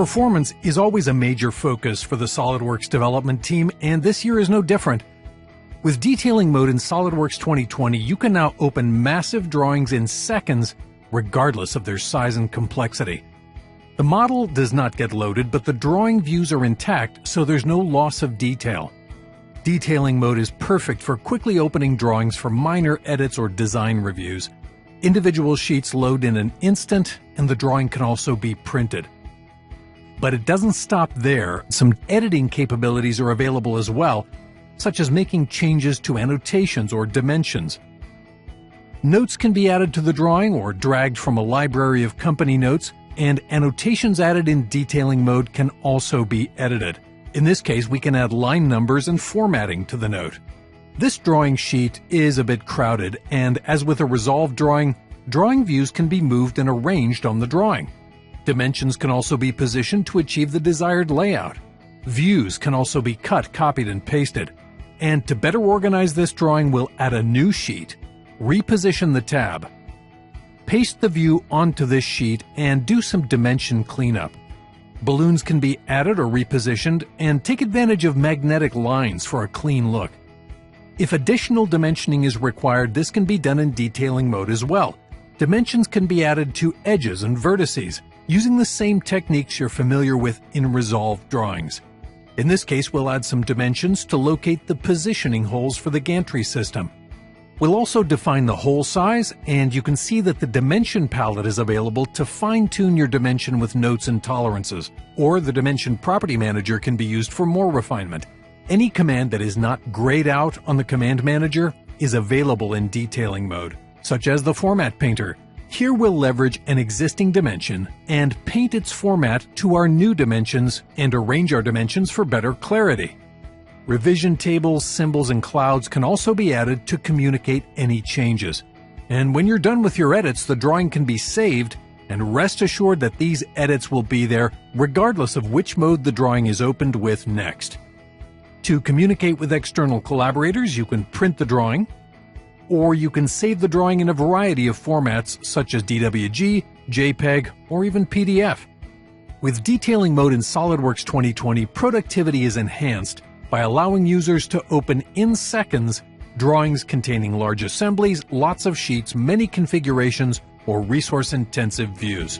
Performance is always a major focus for the SOLIDWORKS development team, and this year is no different. With detailing mode in SOLIDWORKS 2020, you can now open massive drawings in seconds, regardless of their size and complexity. The model does not get loaded, but the drawing views are intact, so there's no loss of detail. Detailing mode is perfect for quickly opening drawings for minor edits or design reviews. Individual sheets load in an instant, and the drawing can also be printed. But it doesn't stop there. Some editing capabilities are available as well, such as making changes to annotations or dimensions. Notes can be added to the drawing or dragged from a library of company notes, and annotations added in detailing mode can also be edited. In this case, we can add line numbers and formatting to the note. This drawing sheet is a bit crowded, and as with a resolved drawing, drawing views can be moved and arranged on the drawing. Dimensions can also be positioned to achieve the desired layout. Views can also be cut, copied, and pasted. And to better organize this drawing, we'll add a new sheet, reposition the tab, paste the view onto this sheet, and do some dimension cleanup. Balloons can be added or repositioned, and take advantage of magnetic lines for a clean look. If additional dimensioning is required, this can be done in detailing mode as well. Dimensions can be added to edges and vertices, using the same techniques you're familiar with in resolved drawings. In this case, we'll add some dimensions to locate the positioning holes for the gantry system. We'll also define the hole size, and you can see that the dimension palette is available to fine-tune your dimension with notes and tolerances, or the Dimension Property Manager can be used for more refinement. Any command that is not grayed out on the Command Manager is available in detailing mode, such as the Format Painter. Here we'll leverage an existing dimension and paint its format to our new dimensions and arrange our dimensions for better clarity. Revision tables, symbols, and clouds can also be added to communicate any changes. And when you're done with your edits, the drawing can be saved, and rest assured that these edits will be there regardless of which mode the drawing is opened with next. To communicate with external collaborators, you can print the drawing, or you can save the drawing in a variety of formats such as DWG, JPEG, or even PDF. With detailing mode in SOLIDWORKS 2020, productivity is enhanced by allowing users to open in seconds drawings containing large assemblies, lots of sheets, many configurations, or resource-intensive views.